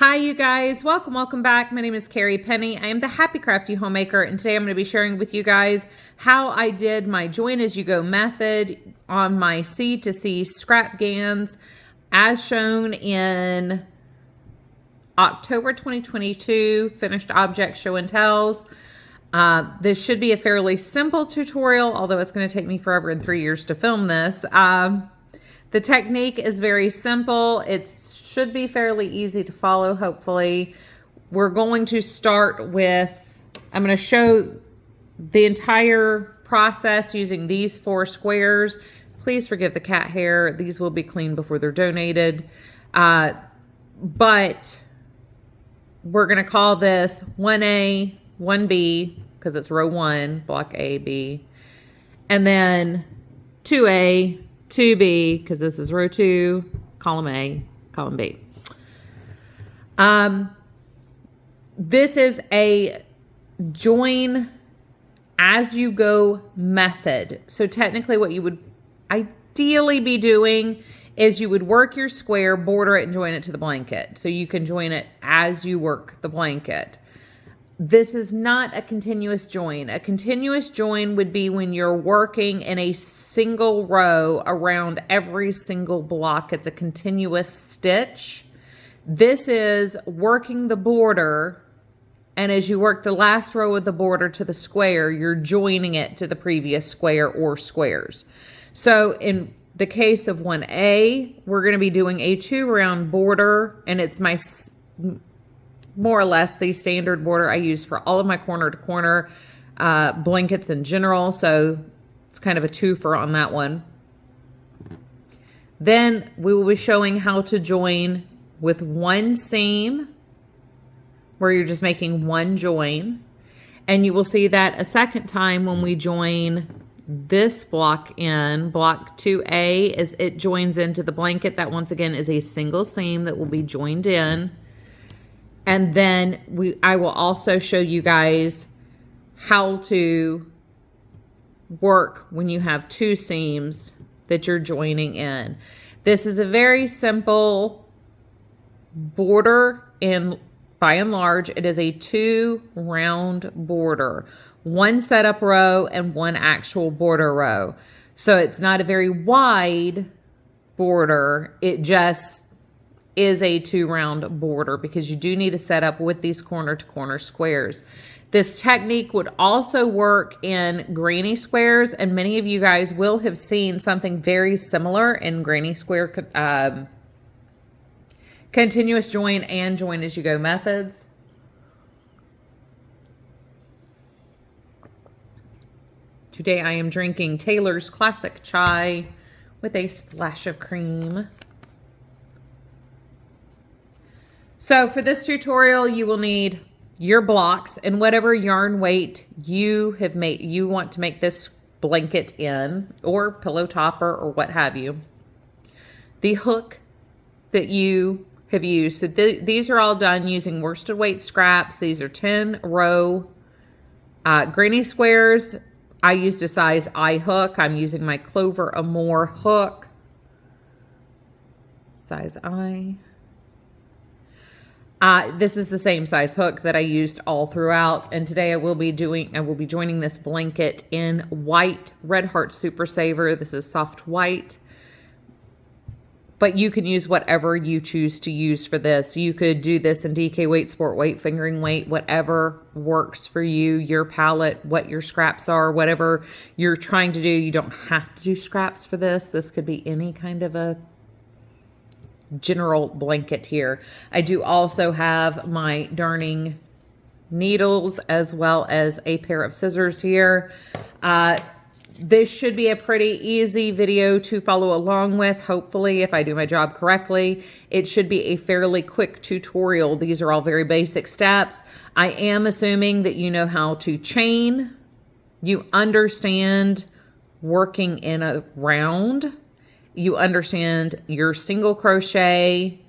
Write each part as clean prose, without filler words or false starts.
Hi you guys, welcome back. My name is Carrie Penny. I am the Happy Crafty Homemaker, and today I'm going to be sharing with you guys how I did my join as you go method on my C2C scrap GANs as shown in October 2022 finished object show and tells. This should be a fairly simple tutorial, although it's going to take me forever and 3 years to film this. The technique is very simple. It should be fairly easy to follow, hopefully. We're going to start with, I'm going to show the entire process using these 4 squares. Please forgive the cat hair. These will be cleaned before they're donated. But we're going to call this 1A, 1B, because it's row 1, block A, B. And then 2A, 2B, because this is row 2, column A, column B. This is a join as you go method. So technically what you would ideally be doing is you would work your square, border it, and join it to the blanket. So you can join it as you work the blanket. This is not a continuous join. A continuous join would be when you're working in a single row around every single block. It's a continuous stitch. This is working the border, and as you work the last row of the border to the square, you're joining it to the previous square or squares. So in the case of 1A, we're going to be doing a 2-round border, and it's my more or less the standard border I use for all of my corner to corner blankets in general. So it's kind of a twofer on that one. Then we will be showing how to join with one seam where you're just making one join. And you will see that a second time when we join this block in, block 2A, as it joins into the blanket. That once again is a single seam that will be joined in. And then I will also show you guys how to work when you have 2 seams that you're joining in. This is a very simple border, and by and large, it is a 2-round border. 1 setup row and 1 actual border row. So it's not a very wide border. It just is a 2-round border because you do need to set up with these corner to corner squares. This technique would also work in granny squares, and many of you guys will have seen something very similar in granny square continuous join and join as you go methods. Today I am drinking Taylor's Classic Chai with a splash of cream. So for this tutorial, you will need your blocks and whatever yarn weight you have made, you want to make this blanket in, or pillow topper or what have you. The hook that you have used. So these are all done using worsted weight scraps. These are 10 row granny squares. I used a size I hook. I'm using my Clover Amore hook. Size I. This is the same size hook that I used all throughout, and today I will be joining this blanket in white Red Heart Super Saver. This is soft white, but you can use whatever you choose to use for this. You could do this in DK weight, sport weight, fingering weight, whatever works for you, your palette, what your scraps are, whatever you're trying to do. You don't have to do scraps for this. This could be any kind of a general blanket here. I do also have my darning needles as well as a pair of scissors here. This should be a pretty easy video to follow along with. Hopefully, if I do my job correctly, it should be a fairly quick tutorial. These are all very basic steps. I am assuming that you know how to chain. You understand working in a round. You understand your single crochet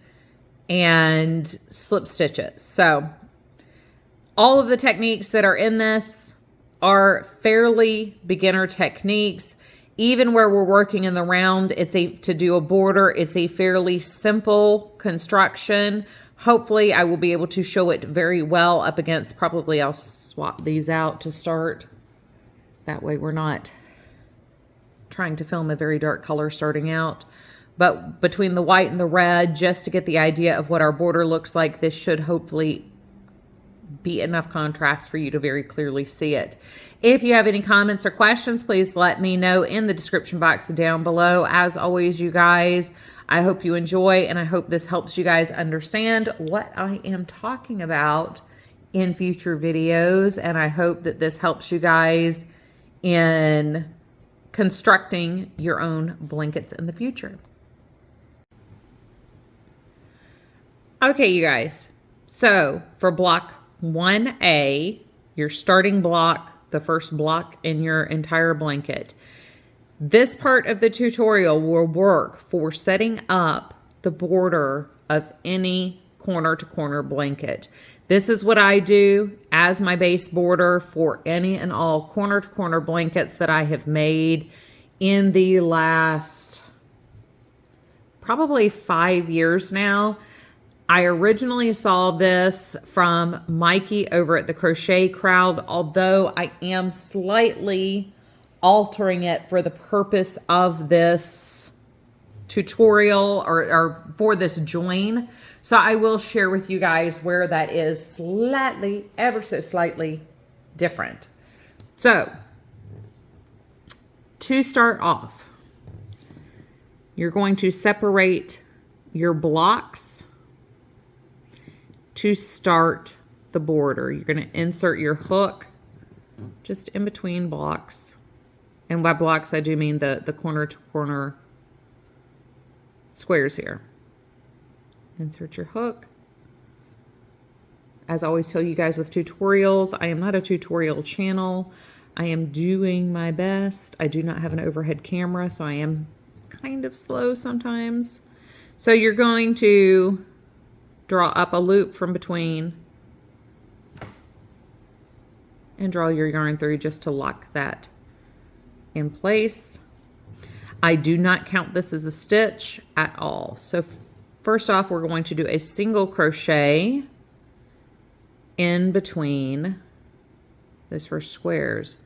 and slip stitches. So all of the techniques that are in this are fairly beginner techniques. even where we're working in the round, to do a border, it's a fairly simple construction. Hopefully I will be able to show it very well up against, probably I'll swap these out to start. That way we're not trying to film a very dark color starting out. But between the white and the red, just to get the idea of what our border looks like, this should hopefully be enough contrast for you to very clearly see it. If you have any comments or questions, please let me know in the description box down below. As always, you guys, I hope you enjoy, and I hope this helps you guys understand what I am talking about in future videos. And I hope that this helps you guys in constructing your own blankets in the future. Okay, you guys. So for block 1A, your starting block, the first block in your entire blanket. This part of the tutorial will work for setting up the border of any corner to corner blanket. This is what I do as my base border for any and all corner to corner blankets that I have made in the last probably 5 years now. I originally saw this from Mikey over at the Crochet Crowd, although I am slightly altering it for the purpose of this tutorial or for this join. So I will share with you guys where that is slightly, ever so slightly different. So to start off, you're going to separate your blocks to start the border. You're going to insert your hook just in between blocks. And by blocks, I do mean the corner to corner squares here. Insert your hook. As I always tell you guys with tutorials, I am not a tutorial channel. I am doing my best. I do not have an overhead camera, so I am kind of slow sometimes. So you're going to draw up a loop from between and draw your yarn through just to lock that in place. I do not count this as a stitch at all. So first off, we're going to do a single crochet in between those first squares.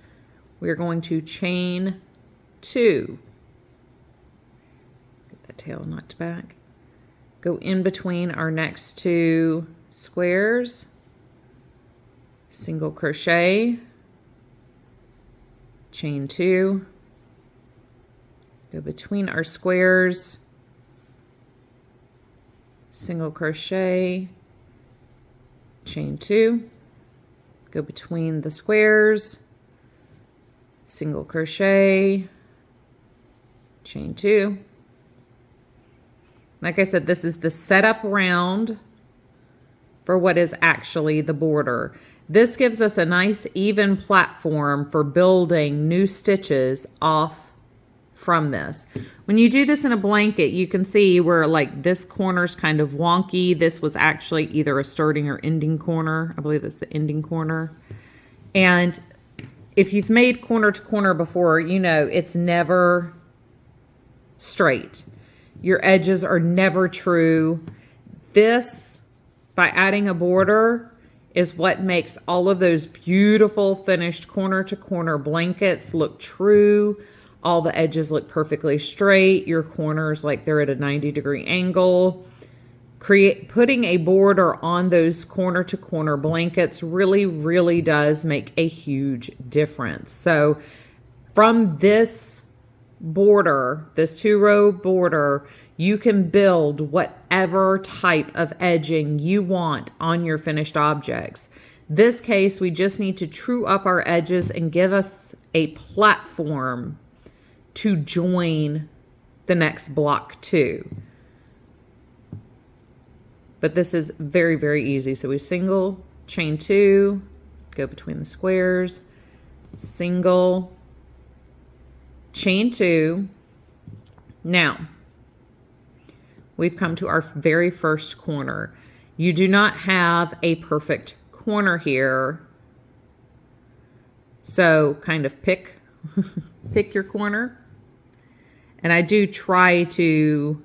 We are going to chain 2. Get that tail knocked back. Go in between our next 2 squares, single crochet, chain 2, go between our squares, single crochet, chain 2, go between the squares, single crochet, chain 2. Like I said, this is the setup round for what is actually the border. This gives us a nice even platform for building new stitches off from this. When you do this in a blanket, you can see where like this corner's kind of wonky. This was actually either a starting or ending corner. I believe it's the ending corner. And if you've made corner to corner before, you know it's never straight. Your edges are never true. This, by adding a border, is what makes all of those beautiful finished corner to corner blankets look true. All the edges look perfectly straight. Your corners like they're at a 90-degree angle. Putting a border on those corner to corner blankets really, really does make a huge difference. So from this border, this 2-row border, you can build whatever type of edging you want on your finished objects. This case, we just need to true up our edges and give us a platform to join the next block to. But this is very, very easy. So we single, chain 2, go between the squares, single, chain 2. Now, we've come to our very first corner. You do not have a perfect corner here. So kind of pick your corner. And I do try to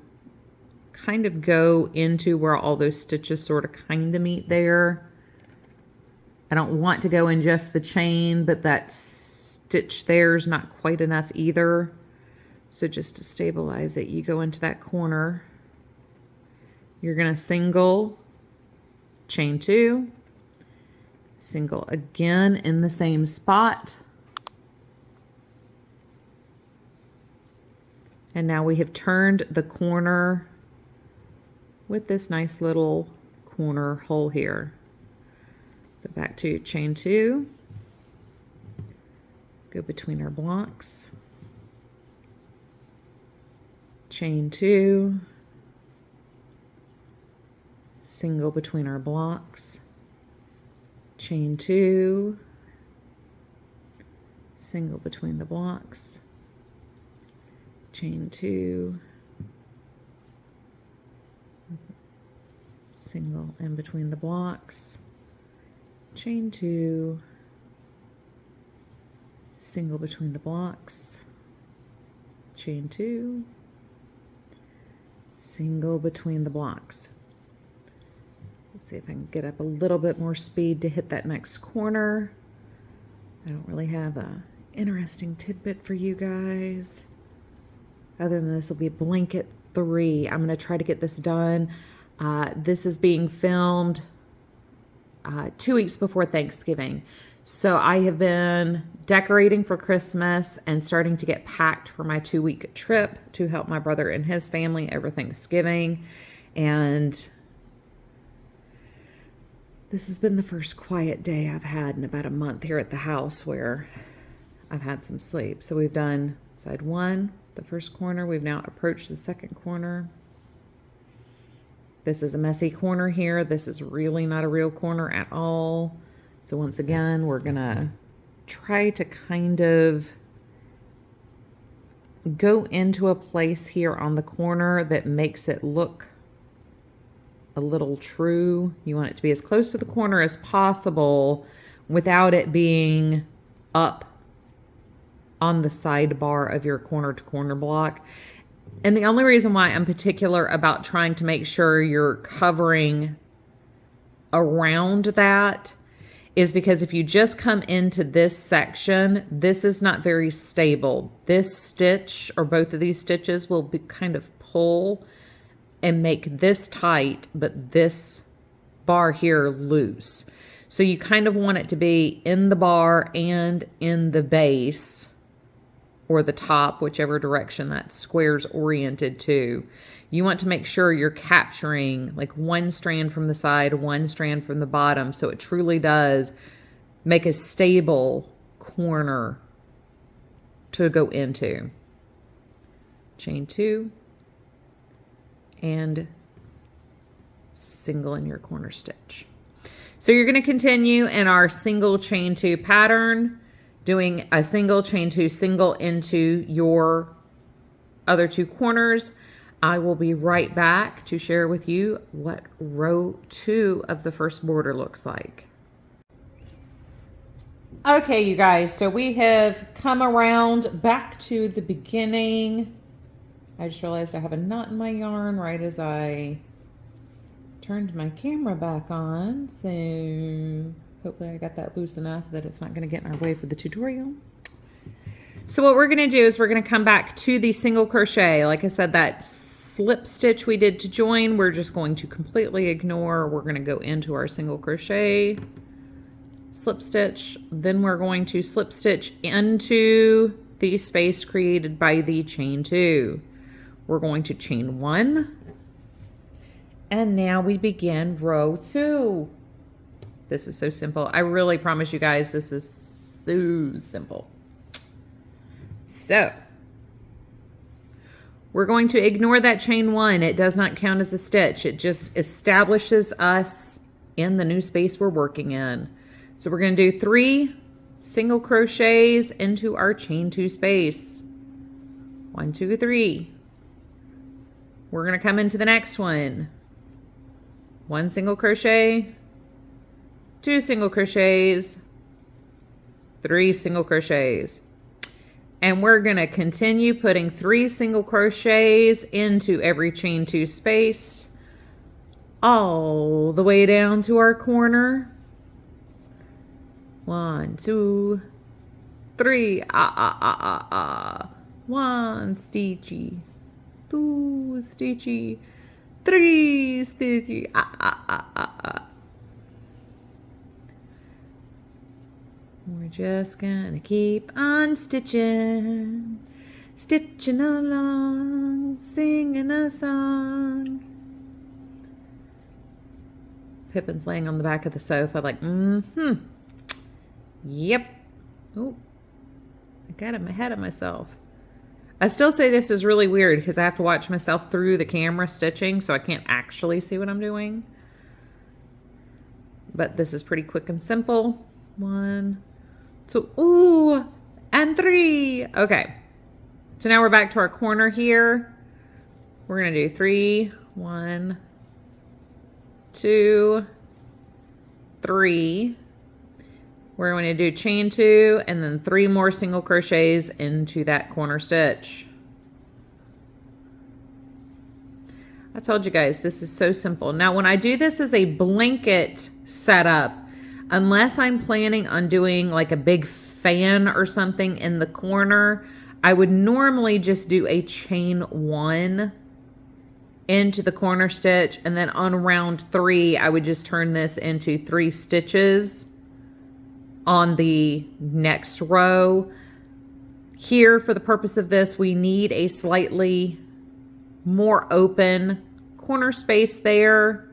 kind of go into where all those stitches sort of kind of meet there. I don't want to go in just the chain, but that stitch there is not quite enough either. So just to stabilize it, you go into that corner. You're going to single, chain 2, single again in the same spot. And now we have turned the corner with this nice little corner hole here. So back to chain 2, go between our blocks, chain 2, single between our blocks, chain 2, single between the blocks, chain 2, single in between the blocks, chain 2, single between the blocks, chain 2, single between the blocks. Let's see if I can get up a little bit more speed to hit that next corner. I don't really have a interesting tidbit for you guys. Other than this will be blanket 3. I'm going to try to get this done. This is being filmed 2 weeks before Thanksgiving. So I have been decorating for Christmas and starting to get packed for my 2-week trip to help my brother and his family over Thanksgiving. And this has been the first quiet day I've had in about a month here at the house where I've had some sleep. So we've done side 1, the first corner. We've now approached the second corner. This is a messy corner here. This is really not a real corner at all. So once again, we're gonna try to kind of go into a place here on the corner that makes it look a little true. You want it to be as close to the corner as possible without it being up on the sidebar of your corner to corner block. And the only reason why I'm particular about trying to make sure you're covering around that is because if you just come into this section, this is not very stable. This stitch, or both of these stitches, will be kind of pull and make this tight, but this bar here loose. So you kind of want it to be in the bar and in the base, or the top, whichever direction that square's oriented to. You want to make sure you're capturing like one strand from the side, one strand from the bottom, so it truly does make a stable corner to go into. Chain 2 and single in your corner stitch. So you're going to continue in our single chain 2 pattern, doing a single chain 2 single into your other 2 corners. I will be right back to share with you what row 2 of the first border looks like. Okay, you guys, so we have come around back to the beginning. I just realized I have a knot in my yarn right as I turned my camera back on. So hopefully I got that loose enough that it's not going to get in our way for the tutorial. So what we're going to do is we're going to come back to the single crochet. Like I said, that slip stitch we did to join, we're just going to completely ignore. We're going to go into our single crochet, slip stitch, then we're going to slip stitch into the space created by the chain 2. We're going to chain 1, and now we begin row 2. This is so simple. I really promise you guys this is so simple. So we're going to ignore that chain 1. It does not count as a stitch. It just establishes us in the new space we're working in. So we're going to do 3 single crochets into our chain 2 space. 1, 2, 3. We're going to come into the next one. 1 single crochet, 2 single crochets, 3 single crochets. And we're going to continue putting 3 single crochets into every chain 2 space all the way down to our corner. 1, 2, 3. 1 stitchy, 2 stitchy, 3 stitchy. We're just gonna keep on stitching, stitching along, singing a song. Pippin's laying on the back of the sofa like, yep. Oh, I got him ahead of myself. I still say this is really weird because I have to watch myself through the camera stitching, so I can't actually see what I'm doing. But this is pretty quick and simple. 1, 2, ooh, and 3. Okay. So now we're back to our corner here. We're going to do 3, 1, 2, 3. We're going to do chain 2 and then 3 more single crochets into that corner stitch. I told you guys, this is so simple. Now, when I do this as a blanket setup, unless I'm planning on doing like a big fan or something in the corner, I would normally just do a chain 1 into the corner stitch, and then on round 3, I would just turn this into 3 stitches on the next row. Here, for the purpose of this, we need a slightly more open corner space there.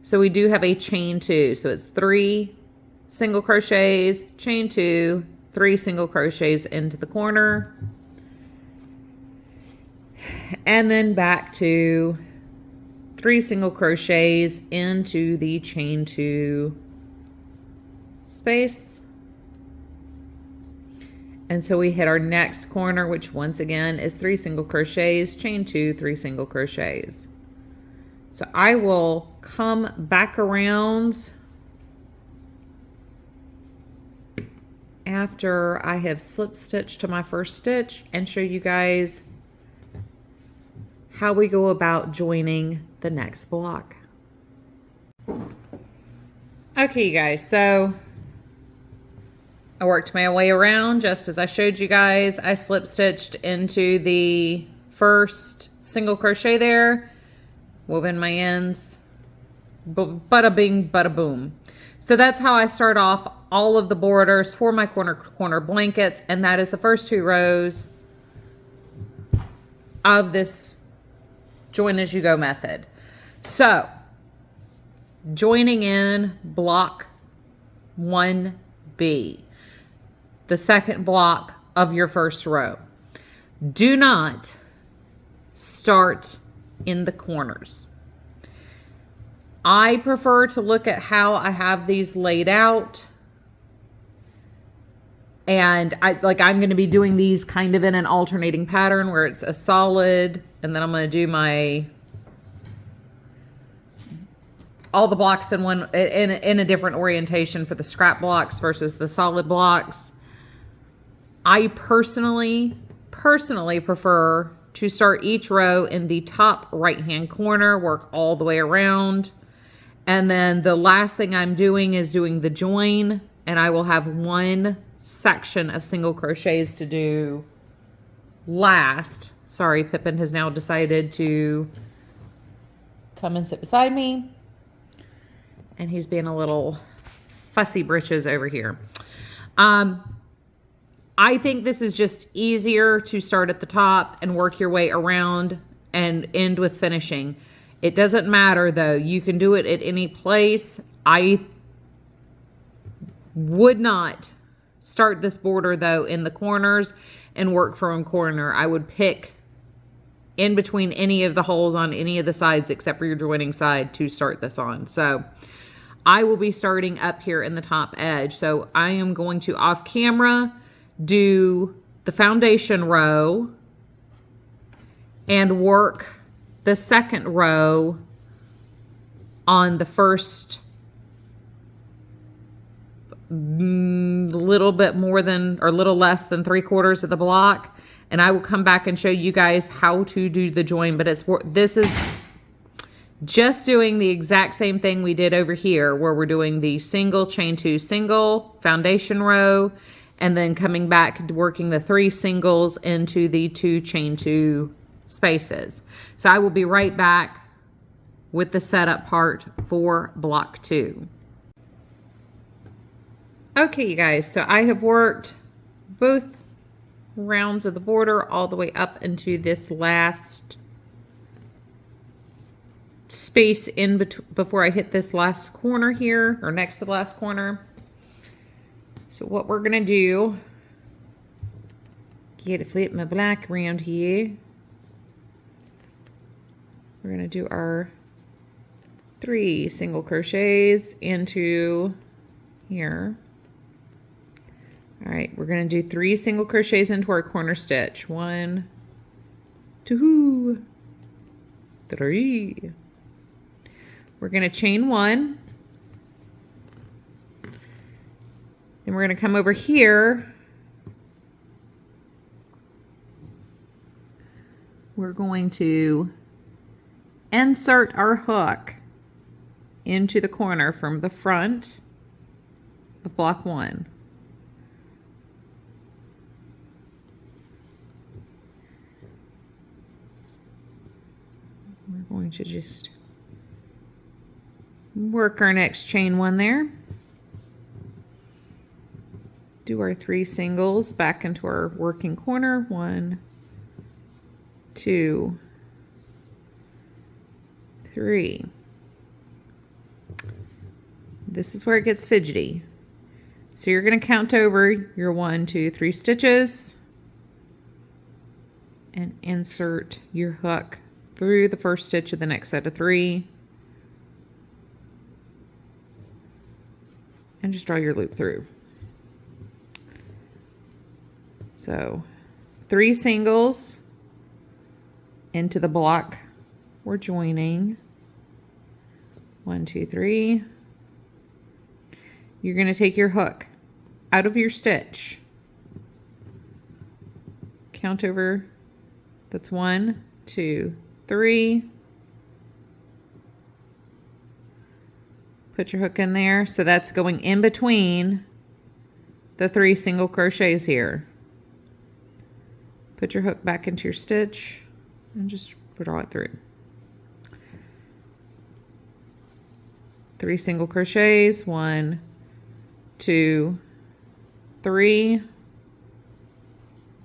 So we do have a chain 2. So it's 3 single crochets, chain 2, 3 single crochets into the corner. And then back to 3 single crochets into the chain 2 space. And so we hit our next corner, which once again is 3 single crochets, chain 2, 3 single crochets. So I will come back around after I have slip stitched to my first stitch and show you guys how we go about joining the next block. Okay, you guys, so I worked my way around just as I showed you guys. I slip stitched into the first single crochet there, wove in my ends, bada bing, bada boom. So that's how I start off all of the borders for my corner blankets, and that is the first 2 rows of this join as you go method. So joining in block 1B, the second block of your first row. Do not start in the corners. I prefer to look at how I have these laid out. And I'm going to be doing these kind of in an alternating pattern where it's a solid, and then I'm going to do all the blocks in a different orientation for the scrap blocks versus the solid blocks. I personally prefer to start each row in the top right-hand corner, work all the way around. And then the last thing I'm doing is doing the join, and I will have 1 section of single crochets to do last. Sorry, Pippin has now decided to come and sit beside me. And he's being a little fussy britches over here. I think this is just easier to start at the top and work your way around and end with finishing. It doesn't matter though. You can do it at any place. I would not start this border though in the corners and work from corner. I would pick in between any of the holes on any of the sides except for your joining side to start this on. So I will be starting up here in the top edge. So I am going to off camera do the foundation row and work the second row on the first little bit more than, or a little less than 3/4 of the block. And I will come back and show you guys how to do the join, but this is just doing the exact same thing we did over here, where we're doing the single, chain 2, single, foundation row, and then coming back working the 3 singles into the 2 chain 2 spaces. So I will be right back with the setup part for block 2. Okay, you guys, so I have worked both rounds of the border all the way up into this last space in between before I hit this last corner here, or next to the last corner. So what we're gonna do, get to flip my black around here. We're gonna do our 3 single crochets into here. All right, we're gonna do 3 single crochets into our corner stitch. 1, 2, 3. We're gonna chain 1. Then we're gonna come over here. We're going to insert our hook into the corner from the front of block 1. We're going to just work our next chain 1 there. Do our 3 singles back into our working corner. 1, 2, 3. This is where it gets fidgety. So you're going to count over your 1, 2, 3 stitches and insert your hook through the first stitch of the next set of 3. And just draw your loop through. So 3 singles into the block we're joining. 1, 2, 3. You're going to take your hook out of your stitch. Count over. That's 1, 2, 3. Put your hook in there. So that's going in between the 3 single crochets here. Put your hook back into your stitch and just draw it through. 3 single crochets, 1, 2, 3.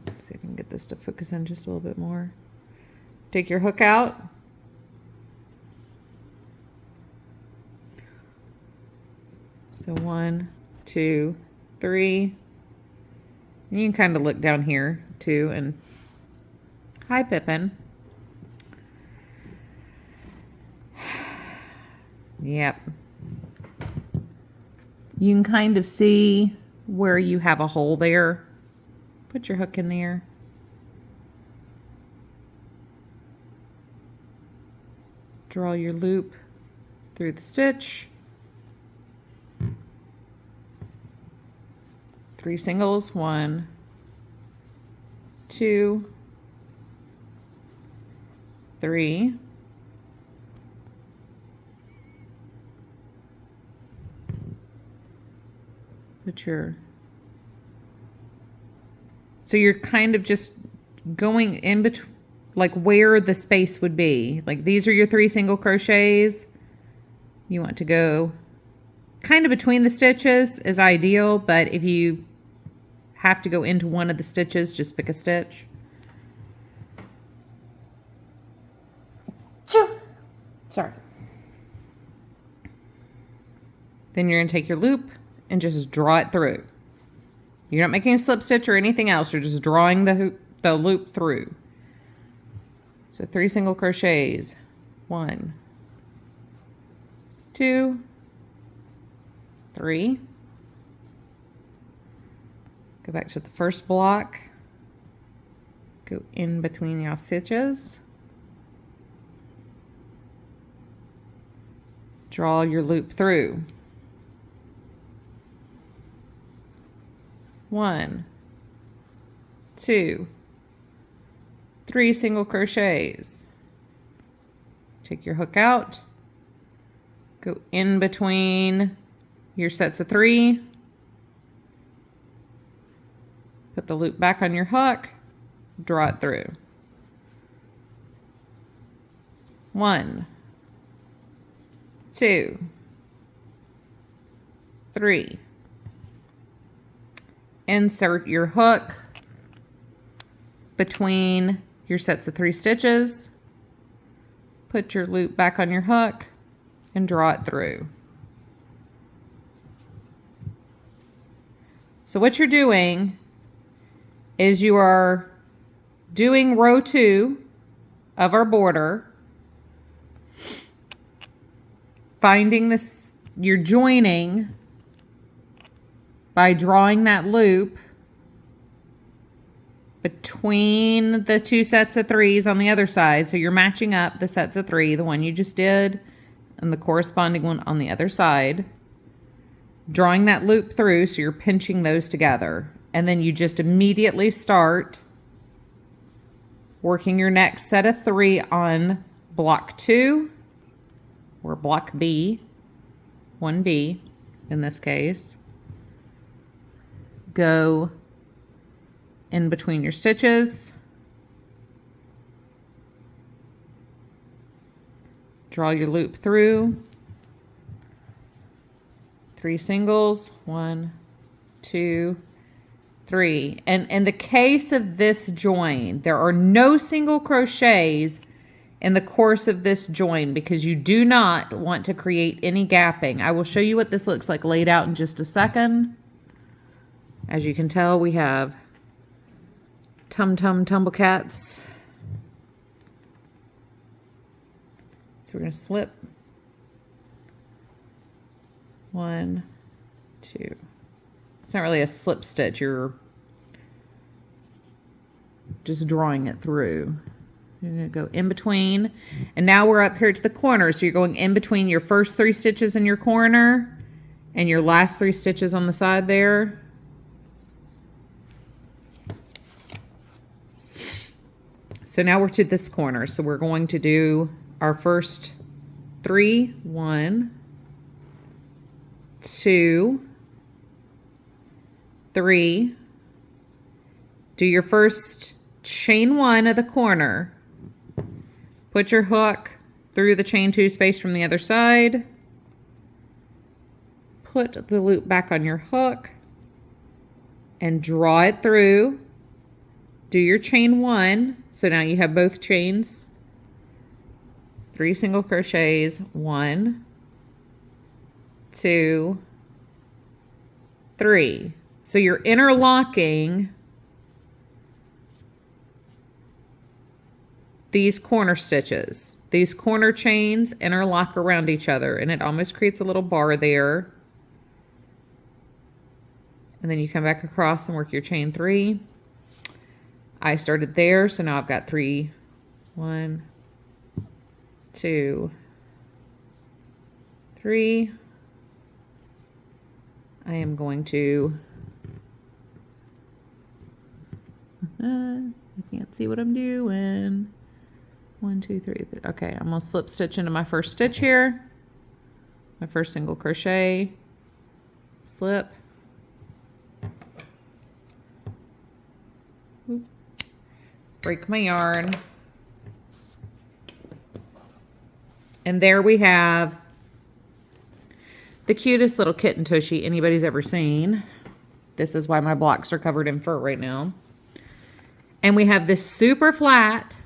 Let's see if I can get this to focus in just a little bit more. Take your hook out. So 1, 2, 3. And you can kind of look down here too. And hi, Pippin. Yep. You can kind of see where you have a hole there. Put your hook in there. Draw your loop through the stitch. 3 singles, 1, 2, 3. So you're kind of just going in between, like where the space would be. Like these are your 3 single crochets. You want to go kind of between the stitches is ideal, but if you have to go into one of the stitches, just pick a stitch. Sorry. Then you're going to take your loop and just draw it through. You're not making a slip stitch or anything else. You're just drawing the loop through. So 3 single crochets. 1, 2, 3. Go back to the first block. Go in between your stitches. Draw your loop through. 1, 2, 3 single crochets. Take your hook out, go in between your sets of 3, put the loop back on your hook, draw it through. 1, 2, 3. Insert your hook between your sets of 3 stitches, put your loop back on your hook, and draw it through. So what you're doing is you are doing row 2 of our border, finding this, you're joining by drawing that loop between the 2 sets of 3s on the other side. So you're matching up the sets of 3, the one you just did, and the corresponding one on the other side. Drawing that loop through, so you're pinching those together. And then you just immediately start working your next set of 3 on block 2, or block B, 1B in this case. Go in between your stitches, draw your loop through, 3 singles, 1, 2, 3. And in the case of this join, there are no single crochets in the course of this join because you do not want to create any gapping. I will show you what this looks like laid out in just a second. As you can tell, we have tumble cats. So we're going to slip 1, 2. It's not really a slip stitch, you're just drawing it through. You're going to go in between, and now we're up here to the corner, so you're going in between your first 3 stitches in your corner and your last 3 stitches on the side there. So now we're to this corner, so we're going to do our first 3, 1, 2, 3. Do your first chain 1 of the corner. Put your hook through the chain 2 space from the other side. Put the loop back on your hook and draw it through. Do your chain 1. So now you have both chains. 3 single crochets, 1, 2, 3. So you're interlocking these corner stitches. These corner chains interlock around each other, and it almost creates a little bar there. And then you come back across and work your chain 3. I started there, so now I've got 3, 1, 2, 3. I am going to, I can't see what I'm doing. 1, 2, 3. Okay, I'm gonna slip stitch into my first stitch here. My first single crochet, slip. Oop. Break my yarn. And there we have the cutest little kitten tushy anybody's ever seen. This is why my blocks are covered in fur right now. And we have this super flat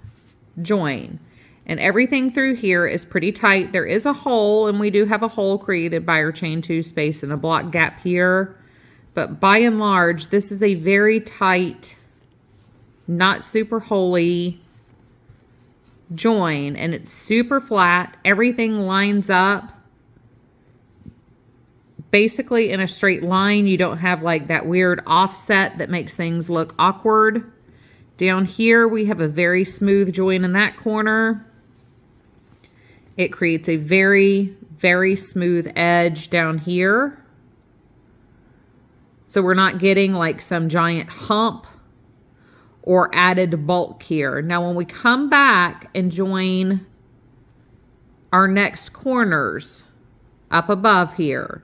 join. And everything through here is pretty tight. There is a hole, and we do have a hole created by our chain 2 space and a block gap here. But by and large, this is a very tight, not super holy join, and it's super flat. Everything lines up basically in a straight line. You don't have like that weird offset that makes things look awkward. Down here we have a very smooth join in that corner. It creates a very, very smooth edge down here. So we're not getting like some giant hump or added bulk here. Now when we come back and join our next corners up above here,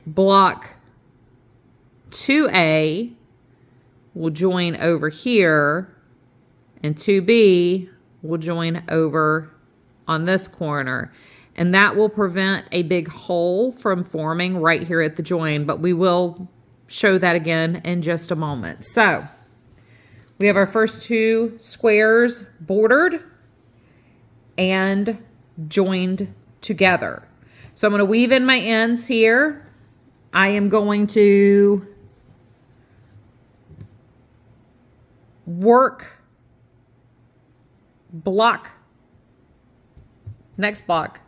block 2A will join over here, and 2B will join over on this corner. And that will prevent a big hole from forming right here at the join, but we will show that again in just a moment. So we have our first 2 squares bordered and joined together. So I'm going to weave in my ends here. I am going to work block, next block.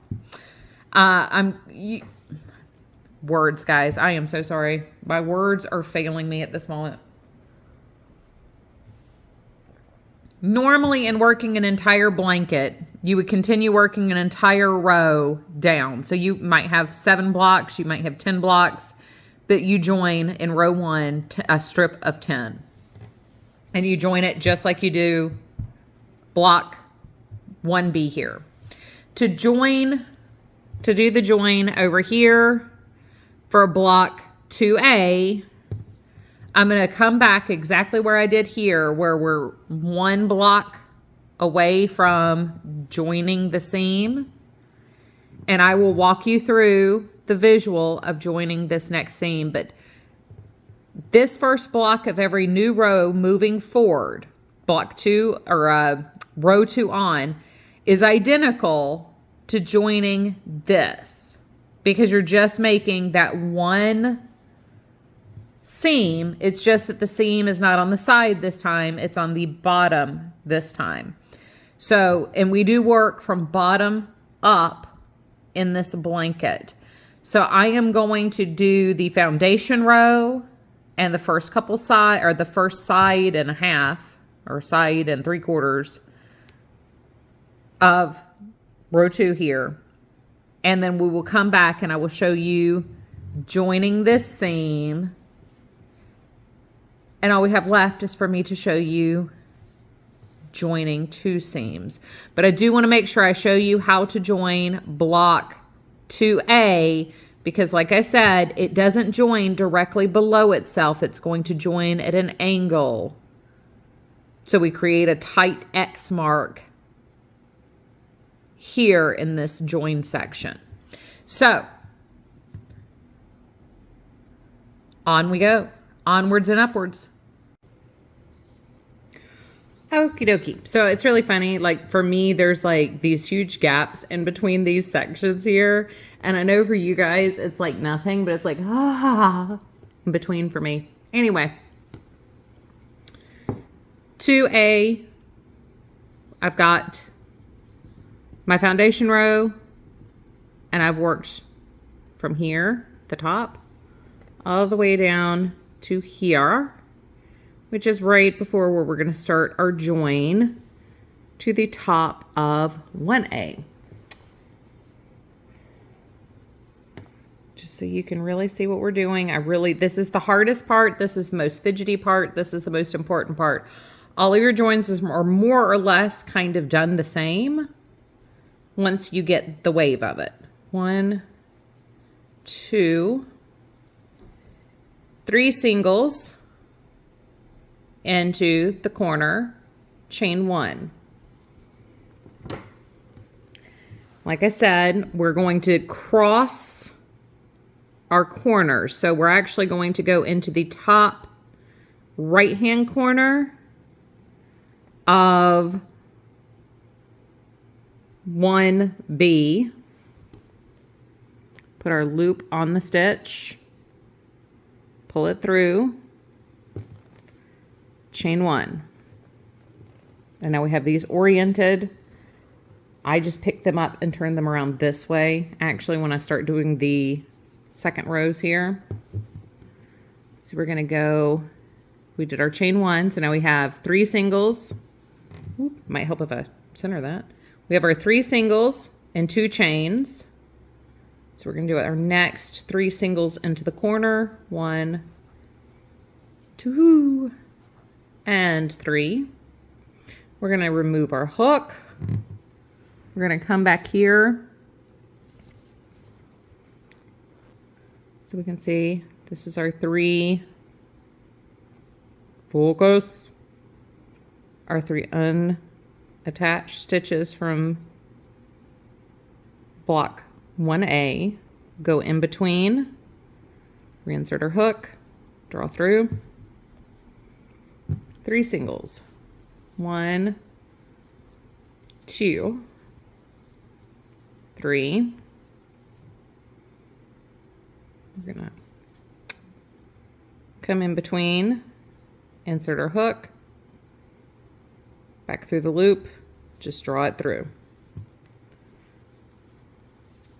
Words, guys. I am so sorry. My words are failing me at this moment. Normally in working an entire blanket, you would continue working an entire row down. So you might have 7 blocks, you might have 10 blocks, but you join in row 1 a strip of 10. And you join it just like you do block 1B here. To do the join over here for block 2A, I'm going to come back exactly where I did here, where we're 1 block away from joining the seam. And I will walk you through the visual of joining this next seam. But this first block of every new row moving forward, block 2 or row 2 on, is identical to joining this, because you're just making that one seam. It's just that the seam is not on the side this time, it's on the bottom this time. So, and we do work from bottom up in this blanket. So I am going to do the foundation row and the first couple side, or the first side and a half, or side and 3/4 of row 2 here. And then we will come back and I will show you joining this seam. And all we have left is for me to show you joining 2 seams. But I do want to make sure I show you how to join block 2A, because like I said, it doesn't join directly below itself. It's going to join at an angle. So we create a tight X mark here in this join section. So on we go, onwards and upwards. Okie dokie. So it's really funny. Like for me, there's like these huge gaps in between these sections here. And I know for you guys, it's like nothing, but it's like, in between for me. Anyway, 2A, I've got my foundation row, and I've worked from here, the top, all the way down to here, which is right before where we're going to start our join to the top of 1A. Just so you can really see what we're doing. This is the hardest part. This is the most fidgety part. This is the most important part. All of your joins are more or less kind of done the same once you get the wave of it. 1, 2, 3 singles into the corner, chain 1. Like I said, we're going to cross our corners. So we're actually going to go into the top right-hand corner of 1B, put our loop on the stitch, pull it through, chain 1. And now we have these oriented. I just pick them up and turn them around this way. Actually, when I start doing the second rows here. So we're gonna go, we did our chain 1, so now we have 3 singles. Ooh, might help if I center that. We have our 3 singles and 2 chains. So we're going to do our next 3 singles into the corner. 1, 2, and 3. We're going to remove our hook. We're going to come back here. So we can see this is our 3. Focus. Our 3 unattached stitches from block 1A, go in between, reinsert our hook, draw through, 3 singles, 1, 2, 3. We're gonna come in between, insert our hook, back through the loop, just draw it through.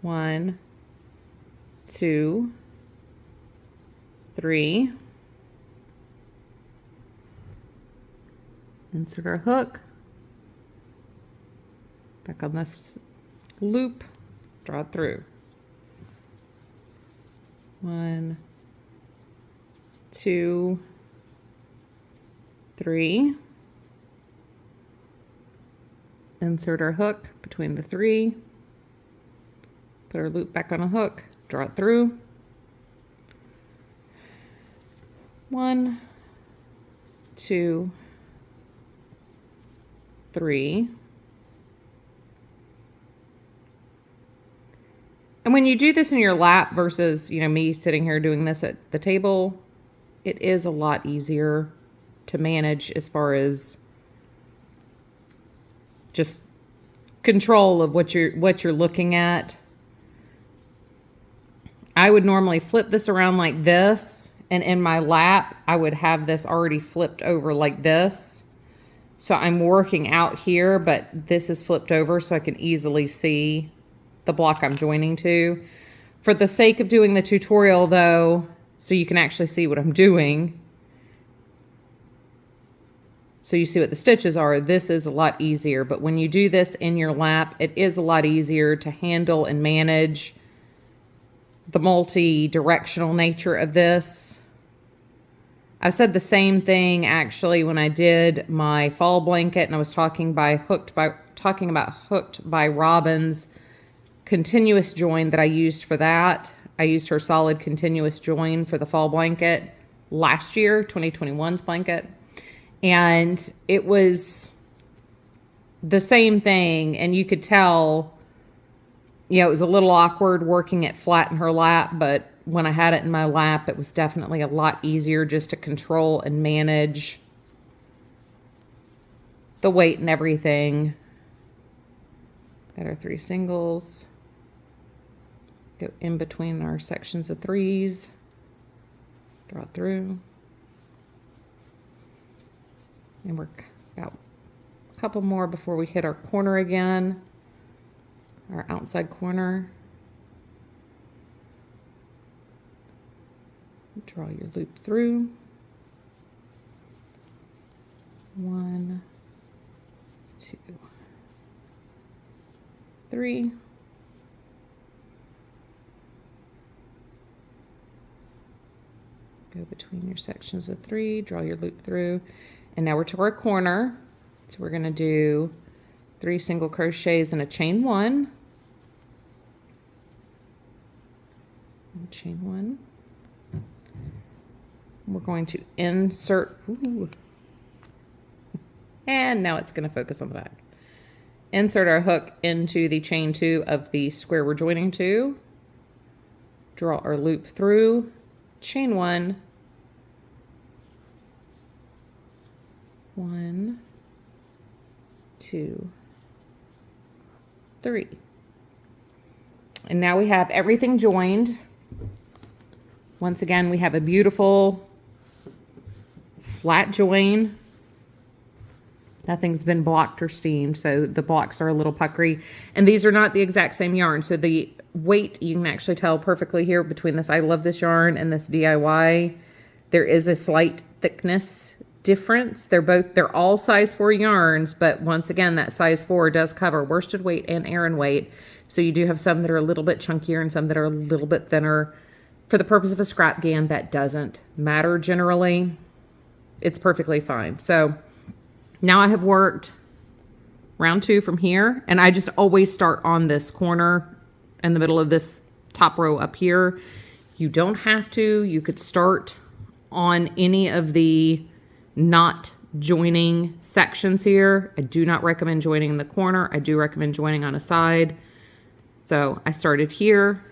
1, 2, 3. Insert our hook, back on this loop, draw it through. 1, 2, 3. Insert our hook between the 3. Put our loop back on a hook, draw it through. 1, 2, 3. And when you do this in your lap versus, me sitting here doing this at the table, it is a lot easier to manage as far as just control of what you're looking at. I would normally flip this around like this, and in my lap, I would have this already flipped over like this. So I'm working out here, but this is flipped over so I can easily see the block I'm joining to. For the sake of doing the tutorial though, so you can actually see what I'm doing, so you see what the stitches are, this is a lot easier. But when you do this in your lap, it is a lot easier to handle and manage the multi-directional nature of this. I've said the same thing actually when I did my fall blanket, and I was talking about Hooked by Robin's continuous join that I used for that. I used her solid continuous join for the fall blanket last year, 2021's blanket. And it was the same thing, and you could tell, it was a little awkward working it flat in her lap, but when I had it in my lap, it was definitely a lot easier just to control and manage the weight and everything. Got our 3 singles. Go in between our sections of 3s. Draw through. And work out a couple more before we hit our corner again. Our outside corner. Draw your loop through. 1, 2, 3. Go between your sections of 3, draw your loop through. And now we're to our corner. So we're going to do 3 single crochets and a chain 1. And chain 1. We're going to insert, and now it's going to focus on the back. Insert our hook into the chain 2 of the square we're joining to. Draw our loop through, chain 1. 1, 2, 3. And now we have everything joined. Once again, we have a beautiful flat join. Nothing's been blocked or steamed, so the blocks are a little puckery. And these are not the exact same yarn, so the weight, you can actually tell perfectly here between this I Love This yarn and this DIY. There is a slight thickness difference. They're all size 4 yarns, but once again, that size 4 does cover worsted weight and Aran weight. So you do have some that are a little bit chunkier and some that are a little bit thinner. For the purpose of a scrap GAN, that doesn't matter generally. It's perfectly fine. So now I have worked round 2 from here, and I just always start on this corner in the middle of this top row up here. You don't have to. You could start on any of the not joining sections here. I do not recommend joining in the corner. I do recommend joining on a side. So I started here,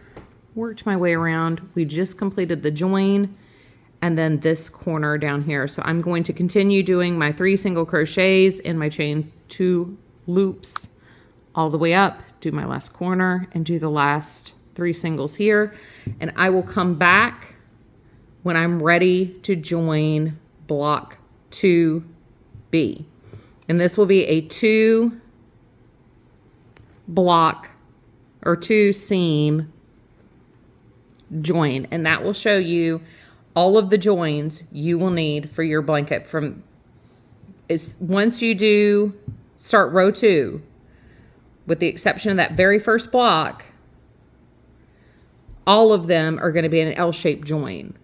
worked my way around. We just completed the join, and then this corner down here. So I'm going to continue doing my 3 single crochets in my chain 2 loops all the way up, do my last corner, and do the last 3 singles here. And I will come back when I'm ready to join block 2B. And this will be a 2 block or 2 seam join, and that will show you all of the joins you will need for your blanket. Once you do start row 2, with the exception of that very first block, all of them are going to be an L-shaped join.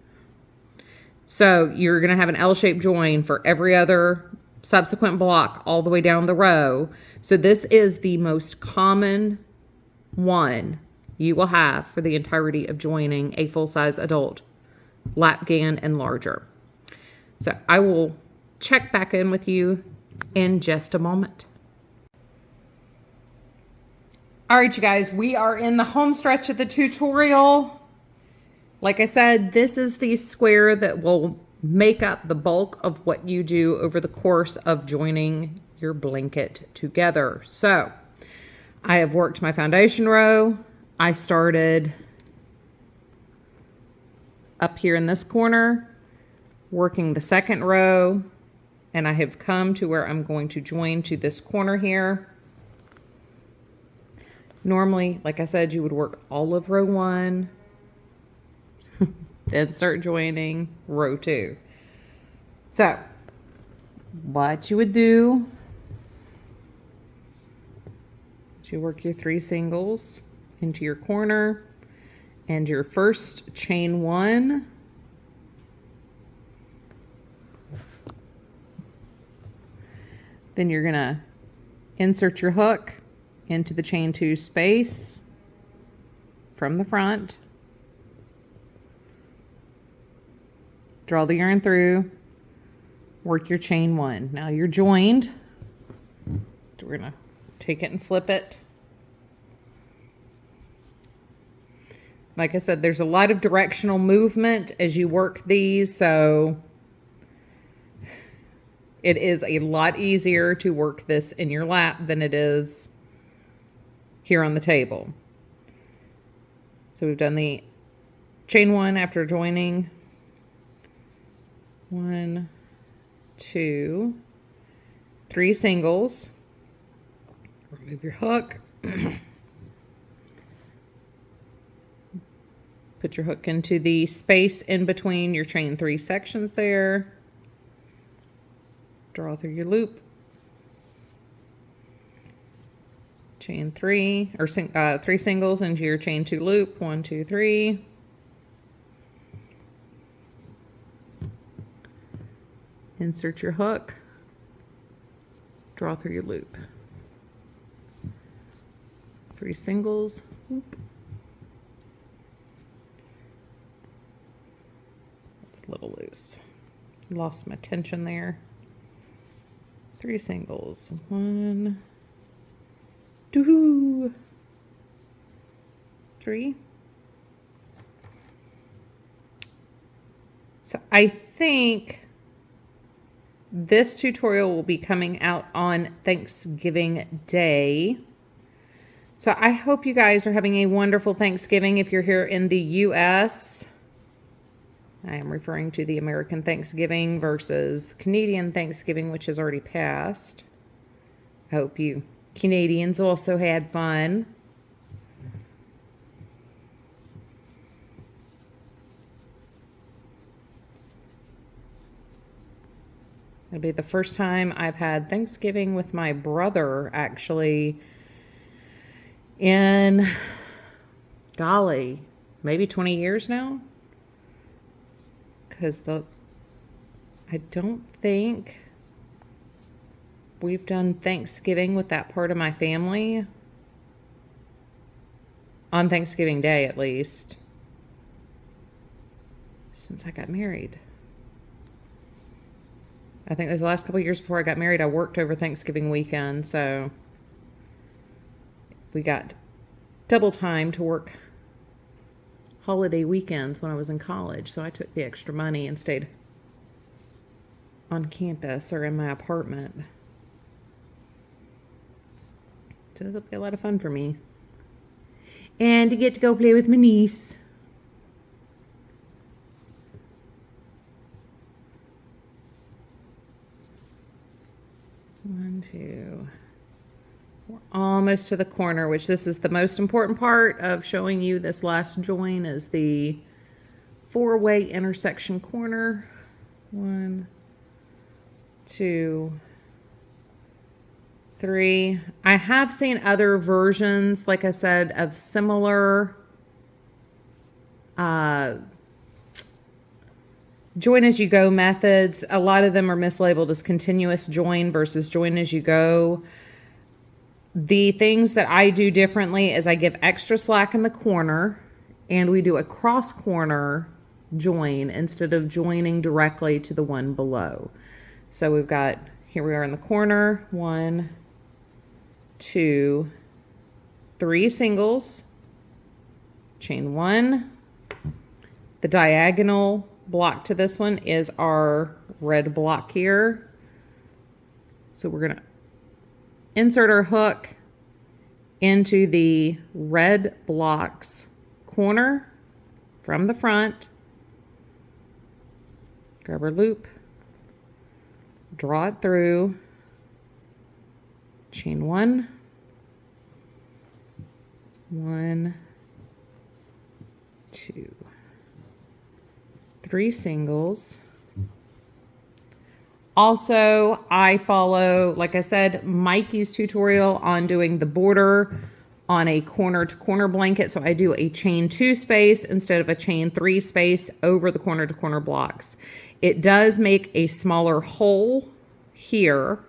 So you're going to have an L-shaped join for every other subsequent block all the way down the row. So this is the most common one you will have for the entirety of joining a full-size adult lap GAN and larger. So I will check back in with you in just a moment. All right, you guys, we are in the home stretch of the tutorial. Like I said, this is the square that will make up the bulk of what you do over the course of joining your blanket together. So I have worked my foundation row. I started up here in this corner, working the second row, and I have come to where I'm going to join to this corner here. Normally, like I said, you would work all of row 1, then start joining row 2. So what you would do, you work your 3 singles into your corner, and your first chain 1, then you're gonna insert your hook into the chain 2 space from the front, draw the yarn through, work your chain 1. Now you're joined. So we're gonna take it and flip it. Like I said, there's a lot of directional movement as you work these, so it is a lot easier to work this in your lap than it is here on the table. So we've done the chain 1 after joining. 1, 2, 3 singles. Remove your hook. Put your hook into the space in between your chain 3 sections there. Draw through your loop. Chain 3, or 3 singles into your chain 2 loop. 1, 2, 3. Insert your hook. Draw through your loop. 3 singles. Whoop. A little loose. Lost my tension there. 3 singles. 1, 2, 3. So I think this tutorial will be coming out on Thanksgiving Day. So I hope you guys are having a wonderful Thanksgiving. If you're here in the US, I am referring to the American Thanksgiving versus Canadian Thanksgiving, which has already passed. I hope you Canadians also had fun. It'll be the first time I've had Thanksgiving with my brother, actually, in, golly, maybe 20 years now. Because I don't think we've done Thanksgiving with that part of my family. On Thanksgiving Day, at least. Since I got married. I think it was the last couple of years before I got married, I worked over Thanksgiving weekend, so we got double time to work holiday weekends when I was in college. So I took the extra money and stayed on campus or in my apartment. So it'll be a lot of fun for me. And to get to go play with my niece. One, two. We're almost to the corner, which this is the most important part of showing you this last join is the 4-way intersection corner. 1, 2, 3. I have seen other versions, like I said, of similar join as you go methods. A lot of them are mislabeled as continuous join versus join as you go. The things that I do differently is I give extra slack in the corner and we do a cross corner join instead of joining directly to the one below. So we've got, here we are in the corner, 1, 2, 3 singles, chain 1. The diagonal block to this one is our red block here. So we're going to insert our hook into the red block's corner from the front. Grab our loop, draw it through, chain 1, 1, 2, 3 singles. Also, I follow, like I said, Mikey's tutorial on doing the border on a corner to corner blanket. So I do a chain 2 space instead of a chain 3 space over the corner to corner blocks. It does make a smaller hole here,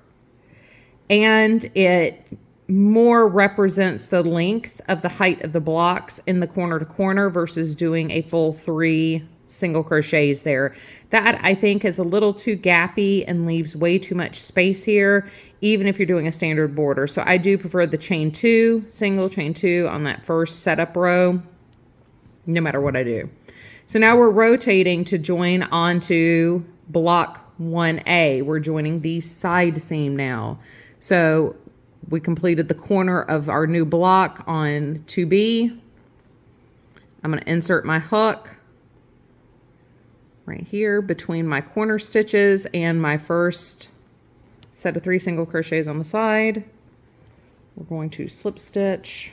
and it more represents the length of the height of the blocks in the corner to corner versus doing a full 3 single crochets there. That I think is a little too gappy and leaves way too much space here, even if you're doing a standard border. So I do prefer the chain 2, single chain 2 on that first setup row, no matter what I do. So now we're rotating to join onto block 1A. We're joining the side seam now. So we completed the corner of our new block on 2B. I'm going to insert my hook right here between my corner stitches and my first set of 3 single crochets on the side. We're going to slip stitch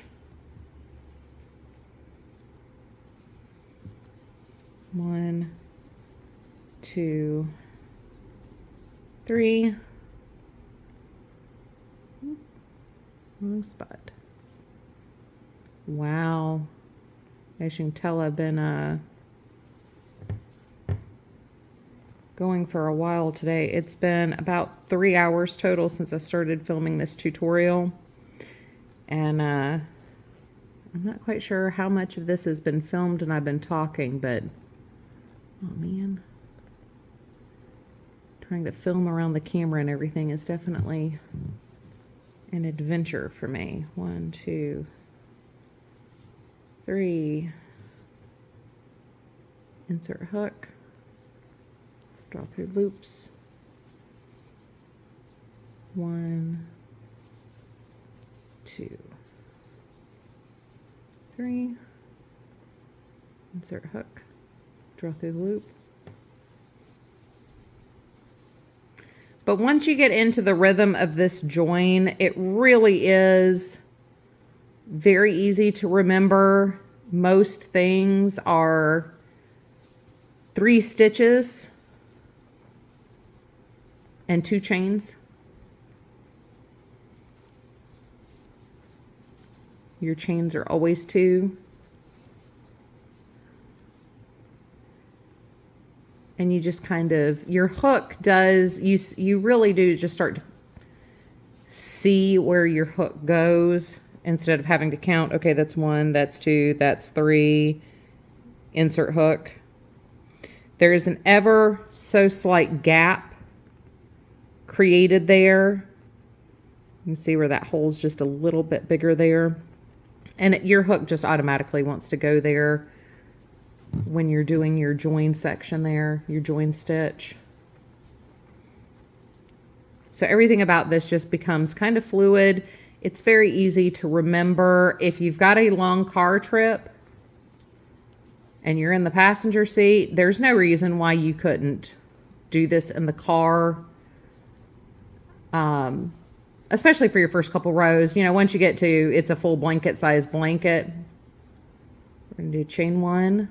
1, 2, 3. Wrong spot. Wow. As you can tell, I've been going for a while today. It's been about 3 hours total since I started filming this tutorial. And I'm not quite sure how much of this has been filmed and I've been talking, but oh man. Trying to film around the camera and everything is definitely an adventure for me. 1, 2, 3. Insert hook. Draw through loops. 1, 2, 3. Insert hook. Draw through the loop. But once you get into the rhythm of this join, it really is very easy to remember. Most things are 3 stitches and 2 chains. Your chains are always 2. And you just kind of, your hook does, you really do just start to see where your hook goes instead of having to count, okay, that's 1, that's 2, that's 3, insert hook. There is an ever so slight gap created there. You can see where that hole's just a little bit bigger there. And your hook just automatically wants to go there when you're doing your join section there, your join stitch. So everything about this just becomes kind of fluid. It's very easy to remember. If you've got a long car trip and you're in the passenger seat, there's no reason why you couldn't do this in the car. Especially for your first couple rows. You know, once you get to, it's a full blanket size blanket. We're gonna do chain 1,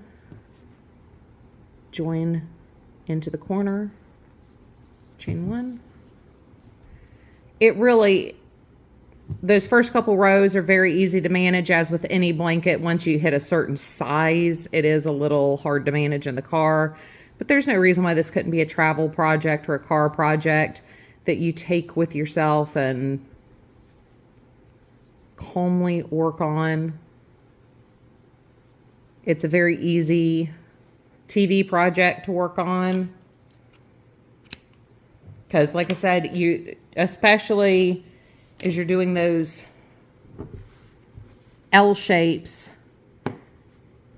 join into the corner, chain 1. It really, those first couple rows are very easy to manage, as with any blanket. Once you hit a certain size, it is a little hard to manage in the car, but there's no reason why this couldn't be a travel project or a car project that you take with yourself and calmly work on. It's a very easy TV project to work on. Because like I said, you, especially as you're doing those L shapes.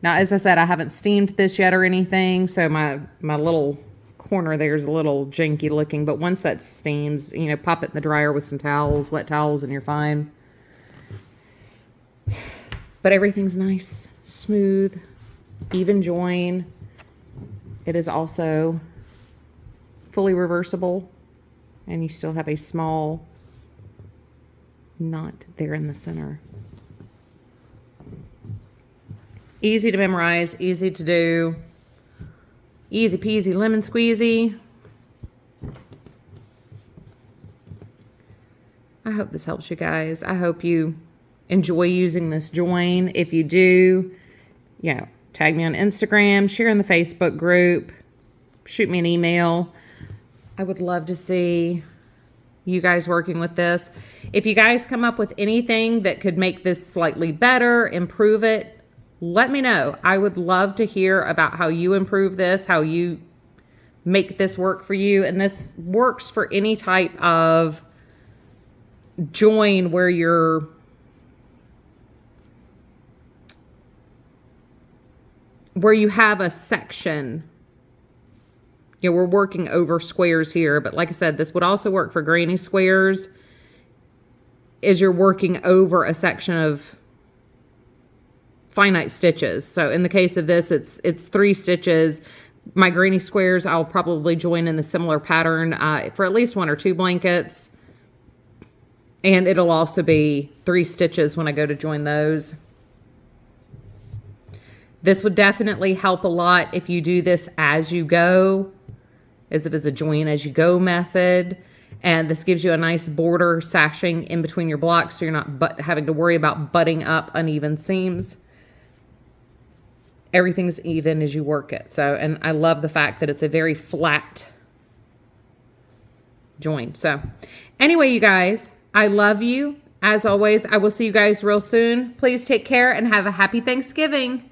Now, as I said, I haven't steamed this yet or anything, so my little corner there is a little janky looking, but once that steams, you know, pop it in the dryer with some towels, wet towels, and you're fine. But everything's nice, smooth, even join. It is also fully reversible, and you still have a small knot there in the center. Easy to memorize, easy to do. Easy peasy lemon squeezy. I hope this helps you guys. I hope you enjoy using this join. If you do, yeah, tag me on Instagram, share in the Facebook group, shoot me an email. I would love to see you guys working with this. If you guys come up with anything that could make this slightly better, improve it, let me know. I would love to hear about how you improve this, how you make this work for you. And this works for any type of join where you have a section. You know, we're working over squares here, but like I said, this would also work for granny squares, is you're working over a section of finite stitches. So in the case of this, it's 3 stitches. My granny squares, I'll probably join in the similar pattern for at least 1 or 2 blankets. And it'll also be 3 stitches when I go to join those. This would definitely help a lot if you do this as you go, as it is a join as you go method. And this gives you a nice border sashing in between your blocks, so you're not having to worry about butting up uneven seams. Everything's even as you work it. So, and I love the fact that it's a very flat join. So anyway, you guys, I love you. As always, I will see you guys real soon. Please take care and have a happy Thanksgiving.